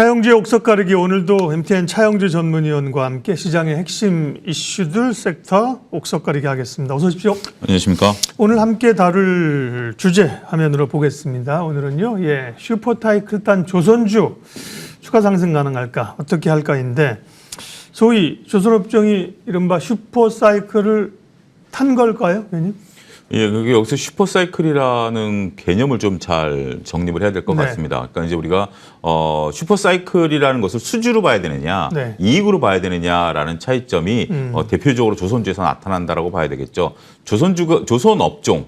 차영재 옥석 가르기 오늘도 MTN 차영재 전문위원과 함께 시장의 핵심 이슈들 섹터 옥석 가르기 하겠습니다. 어서 오십시오. 안녕하십니까. 오늘 함께 다룰 주제 화면으로 보겠습니다. 오늘은요, 슈퍼타이크탄 조선주 추가 상승 가능할까 어떻게 할까인데 소위 조선업종이 이른바 슈퍼사이클을 탄 걸까요, 위원님? 예, 그게 여기서 슈퍼사이클이라는 개념을 좀 잘 정립을 해야 될 것 네. 같습니다. 그러니까 이제 우리가 슈퍼사이클이라는 것을 수주로 봐야 되느냐, 네. 이익으로 봐야 되느냐라는 차이점이 대표적으로 조선주에서 나타난다라고 봐야 되겠죠. 조선업종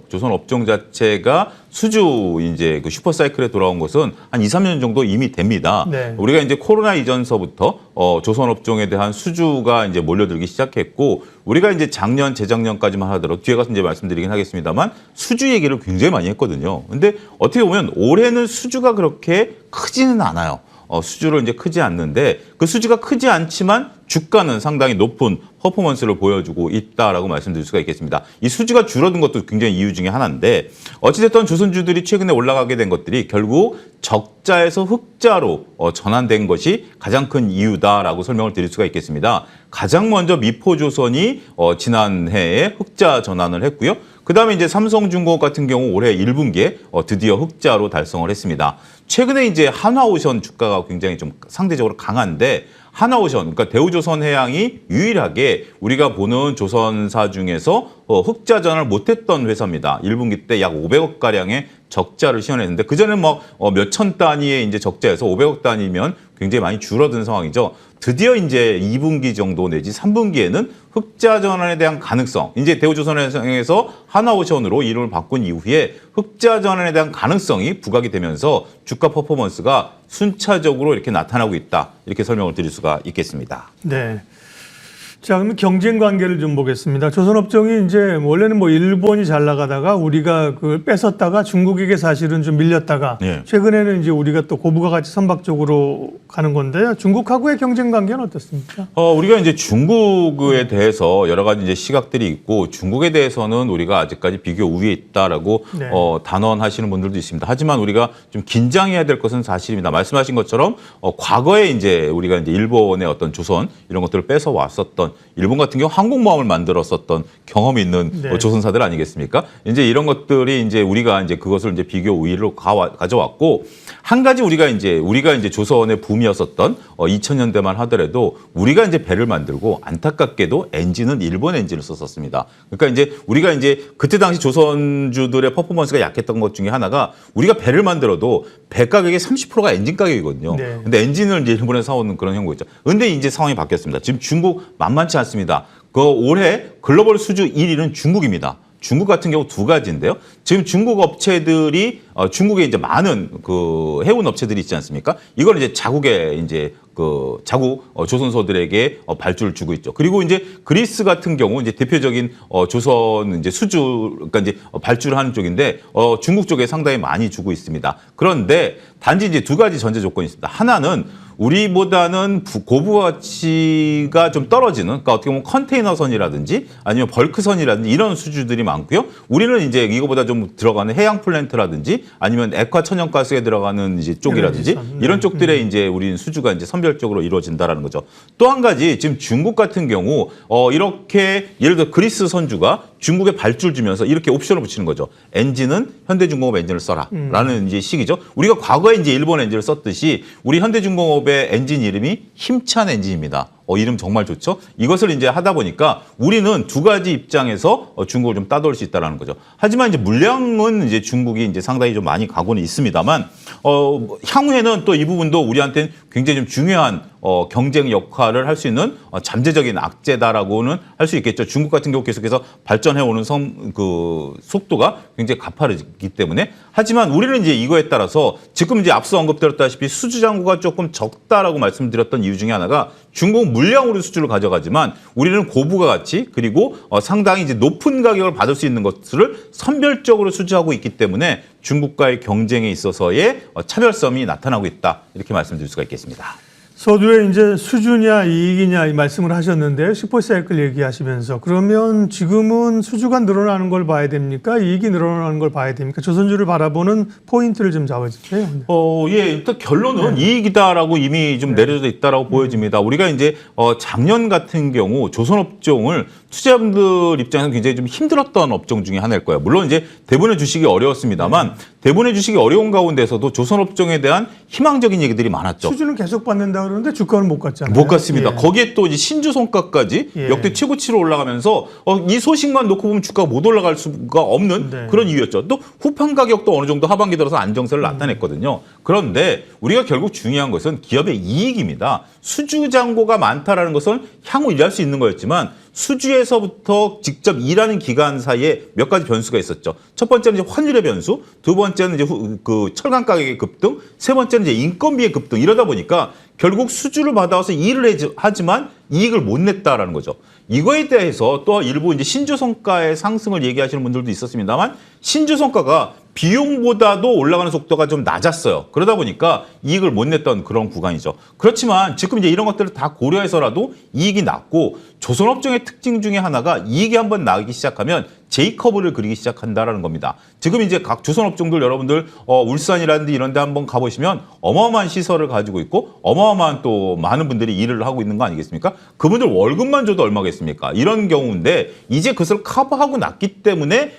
자체가 수주 이제 그 슈퍼사이클에 돌아온 것은 한 2, 3년 정도 이미 됩니다. 네. 우리가 이제 코로나 이전서부터 조선업종에 대한 수주가 이제 몰려들기 시작했고, 우리가 이제 작년, 재작년까지만 하더라도 뒤에 가서 이제 말씀드리긴 하겠습니다만 수주 얘기를 굉장히 많이 했거든요. 근데 어떻게 보면 올해는 수주가 그렇게 크지는 않아요. 수주를 이제 크지 않는데 그 수주가 크지 않지만 주가는 상당히 높은 퍼포먼스를 보여주고 있다라고 말씀드릴 수가 있겠습니다. 이 수주가 줄어든 것도 굉장히 이유 중에 하나인데 어찌됐든 조선주들이 최근에 올라가게 된 것들이 결국 적자에서 흑자로 전환된 것이 가장 큰 이유다라고 설명을 드릴 수가 있겠습니다. 가장 먼저 미포조선이 지난해에 흑자 전환을 했고요. 그다음에 이제 삼성중공업 같은 경우 올해 1분기에 드디어 흑자로 달성을 했습니다. 최근에 이제 한화오션 주가가 굉장히 좀 상대적으로 강한데 한화오션, 그러니까 대우조선해양이 유일하게 우리가 보는 조선사 중에서 흑자 전환을 못했던 회사입니다. 1분기 때 약 500억 가량의 적자를 시현했는데 그전에는 몇천 단위의 이제 적자에서 500억 단위면 굉장히 많이 줄어든 상황이죠. 드디어 이제 2분기 정도 내지 3분기에는 흑자 전환에 대한 가능성, 이제 대우조선해양에서 한화오션으로 이름을 바꾼 이후에 흑자 전환에 대한 가능성이 부각이 되면서 주가 퍼포먼스가 순차적으로 이렇게 나타나고 있다. 이렇게 설명을 드릴 수가 있겠습니다. 네. 자, 그러면 경쟁 관계를 좀 보겠습니다. 조선업종이 이제 원래는 일본이 잘 나가다가 우리가 그걸 뺏었다가 중국에게 사실은 좀 밀렸다가 네. 최근에는 이제 우리가 또 고부가 같이 선박적으로 가는 건데요. 중국하고의 경쟁 관계는 어떻습니까? 우리가 이제 중국에 대해서 여러 가지 이제 시각들이 있고 중국에 대해서는 우리가 아직까지 비교 우위에 있다라고 네. 단언하시는 분들도 있습니다. 하지만 우리가 좀 긴장해야 될 것은 사실입니다. 말씀하신 것처럼 과거에 이제 우리가 이제 일본의 어떤 조선 이런 것들을 뺏어 왔었던 일본 같은 경우 항공모함을 만들었었던 경험이 있는 네. 조선사들 아니겠습니까? 이제 이런 것들이 이제 우리가 이제 그것을 이제 비교 우위로 가져왔고 한 가지 우리가 이제 조선의 붐이었었던 2000년대만 하더라도 우리가 이제 배를 만들고 안타깝게도 엔진은 일본 엔진을 썼었습니다. 그러니까 이제 우리가 이제 그때 당시 조선주들의 퍼포먼스가 약했던 것 중에 하나가 우리가 배를 만들어도 배 가격의 30%가 엔진 가격이거든요. 네. 근데 엔진을 이제 일본에서 사오는 그런 형국이죠. 근데 이제 상황이 바뀌었습니다. 지금 중국 만만치 않습니다. 올해 글로벌 수주 1위는 중국입니다. 중국 같은 경우 두 가지인데요. 지금 중국 업체들이 중국에 이제 많은 그 해운 업체들이 있지 않습니까? 이걸 이제 자국 조선소들에게 발주를 주고 있죠. 그리고 이제 그리스 같은 경우 이제 대표적인 조선 이제 수주 그러니까 이제 발주를 하는 쪽인데 중국 쪽에 상당히 많이 주고 있습니다. 그런데 단지 이제 두 가지 전제 조건이 있습니다. 하나는 우리보다는 고부가치가 좀 떨어지는, 그러니까 어떻게 보면 컨테이너선이라든지 아니면 벌크선이라든지 이런 수주들이 많고요. 우리는 이제 이거보다 좀 들어가는 해양 플랜트라든지 아니면 액화 천연가스에 들어가는 이제 쪽이라든지 이런 쪽들에 이제 우리는 수주가 이제 선별적으로 이루어진다라는 거죠. 또 한 가지 지금 중국 같은 경우 이렇게 예를 들어 그리스 선주가 중국에 발주를 주면서 이렇게 옵션을 붙이는 거죠. 엔진은 현대중공업 엔진을 써라라는 이제 식이죠. 우리가 과거에 이제 일본 엔진을 썼듯이 우리 현대중공업의 엔진 이름이 힘찬 엔진입니다. 이름 정말 좋죠. 이것을 이제 하다 보니까 우리는 두 가지 입장에서 중국을 좀 따돌릴 수 있다라는 거죠. 하지만 이제 물량은 이제 중국이 이제 상당히 좀 많이 가고는 있습니다만 향후에는 또 이 부분도 우리한테는 굉장히 좀 중요한 경쟁 역할을 할 수 있는 잠재적인 악재다라고는 할 수 있겠죠. 중국 같은 경우 계속해서 발전해오는 속도가 굉장히 가파르기 때문에. 하지만 우리는 이제 이거에 따라서 지금 이제 앞서 언급드렸다시피 수주 잔고가 조금 적다라고 말씀드렸던 이유 중에 하나가 중국 물량으로 수주를 가져가지만 우리는 고부가 가치 그리고 상당히 이제 높은 가격을 받을 수 있는 것들을 선별적으로 수주하고 있기 때문에 중국과의 경쟁에 있어서의 차별성이 나타나고 있다. 이렇게 말씀드릴 수가 있겠습니다. 서두에 이제 수주냐 이익이냐 이 말씀을 하셨는데요. 슈퍼사이클 얘기하시면서 그러면 지금은 수주가 늘어나는 걸 봐야 됩니까? 이익이 늘어나는 걸 봐야 됩니까? 조선주를 바라보는 포인트를 좀 잡아주세요. 예, 일단 결론은 이익이다라고 이미 좀 내려져 있다라고 보여집니다. 우리가 이제 작년 같은 경우 조선업종을 투자자분들 입장에서 굉장히 좀 힘들었던 업종 중에 하나일 거예요. 물론 이제 대부분의 주식이 어려웠습니다만 대부분의 주식이 어려운 가운데서도 조선업종에 대한 희망적인 얘기들이 많았죠. 수주는 계속 받는다 그러는데 주가는 못 갔잖아요. 못 갔습니다. 예. 거기에 또 이제 신주 성과까지 예. 역대 최고치로 올라가면서 이 소식만 놓고 보면 주가가 못 올라갈 수가 없는 네. 그런 이유였죠. 또 후판 가격도 어느 정도 하반기 들어서 안정세를 나타냈거든요. 그런데 우리가 결국 중요한 것은 기업의 이익입니다. 수주 잔고가 많다라는 것은 향후 일할 수 있는 거였지만 수주에서부터 직접 일하는 기간 사이에 몇 가지 변수가 있었죠. 첫 번째는 이제 환율의 변수, 두 번째는 이제 그 철강 가격의 급등, 세 번째는 이제 인건비의 급등. 이러다 보니까 결국 수주를 받아와서 일을 하지만 이익을 못 냈다라는 거죠. 이거에 대해서 또 일부 이제 신주 성과의 상승을 얘기하시는 분들도 있었습니다만 신주 성과가 비용보다도 올라가는 속도가 좀 낮았어요. 그러다 보니까 이익을 못 냈던 그런 구간이죠. 그렇지만 지금 이제 이런 것들을 다 고려해서라도 이익이 낮고 조선업종의 특징 중에 하나가 이익이 한번 나기 시작하면 J커브를 그리기 시작한다라는 겁니다. 지금 이제 각 조선업종들 여러분들 울산이라든지 이런 데 한번 가보시면 어마어마한 시설을 가지고 있고 어마어마한 또 많은 분들이 일을 하고 있는 거 아니겠습니까? 그분들 월급만 줘도 얼마겠습니까? 이런 경우인데 이제 그것을 커버하고 났기 때문에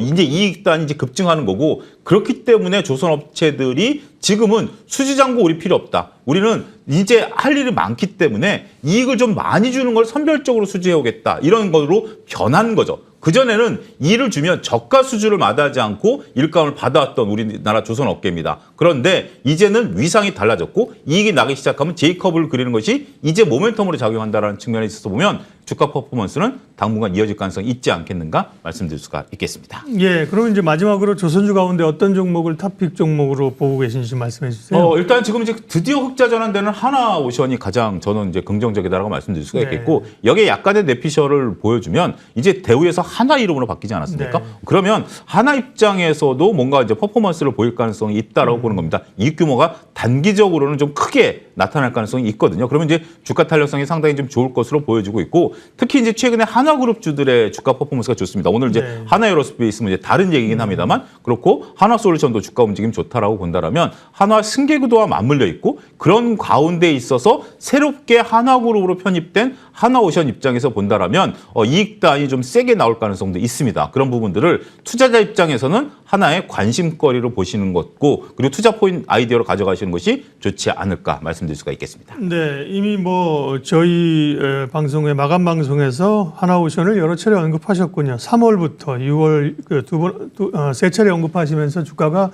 이제 이익단이 이제 급증하는 거고 그렇기 때문에 조선업체들이 지금은 수주잔고 우리 필요 없다. 우리는 이제 할 일이 많기 때문에 이익을 좀 많이 주는 걸 선별적으로 수주해 오겠다. 이런 걸로 변한 거죠. 그전에는 일을 주면 저가 수주를 마다하지 않고 일감을 받아왔던 우리나라 조선업계입니다. 그런데 이제는 위상이 달라졌고 이익이 나기 시작하면 J커브를 그리는 것이 이제 모멘텀으로 작용한다는 측면에 있어서 보면 주가 퍼포먼스는 당분간 이어질 가능성이 있지 않겠는가 말씀드릴 수가 있겠습니다. 예, 그럼 이제 마지막으로 조선주 가운데 어떤 종목을 탑픽 종목으로 보고 계신지 말씀해 주세요. 일단 지금 이제 드디어 흑자 전환되는 하나오션이 가장 저는 이제 긍정적이다라고 말씀드릴 수가 있겠고 여기에 약간의 내피셜을 보여주면 이제 대우에서 하나 이름으로 바뀌지 않았습니까? 네. 그러면 하나 입장에서도 뭔가 이제 퍼포먼스를 보일 가능성이 있다라고 보는 겁니다. 이익 규모가 단기적으로는 좀 크게 나타날 가능성이 있거든요. 그러면 이제 주가 탄력성이 상당히 좀 좋을 것으로 보여지고 있고 특히 이제 최근에 하나그룹주들의 주가 퍼포먼스가 좋습니다. 오늘 이제 하나에어로스페이스는 이제 다른 얘기긴 합니다만 그렇고 하나솔루션도 주가 움직임 좋다라고 본다라면 하나 승계구도와 맞물려 있고 그런 가운데 있어서 새롭게 하나그룹으로 편입된 하나오션 입장에서 본다라면 이익단이 좀 세게 나올 가능성도 있습니다. 그런 부분들을 투자자 입장에서는 하나의 관심거리로 보시는 것고 그리고 투자 포인트 아이디어로 가져가시는 것이 좋지 않을까 말씀드릴 수가 있겠습니다. 네, 이미 뭐 저희 방송의 마감 방송에서 하나오션을 여러 차례 언급하셨군요. 3월부터 6월 세 차례 언급하시면서 주가가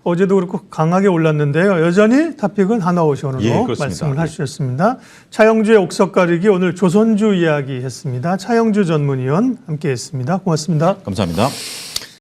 어제도 그렇고 강하게 올랐는데요. 여전히 탑픽은 하나오션으로 말씀을 하셨습니다. 차영주의 옥석 가리기 오늘 조선주 이야기 했습니다. 차영주 전문위원 함께했습니다. 고맙습니다. 감사합니다.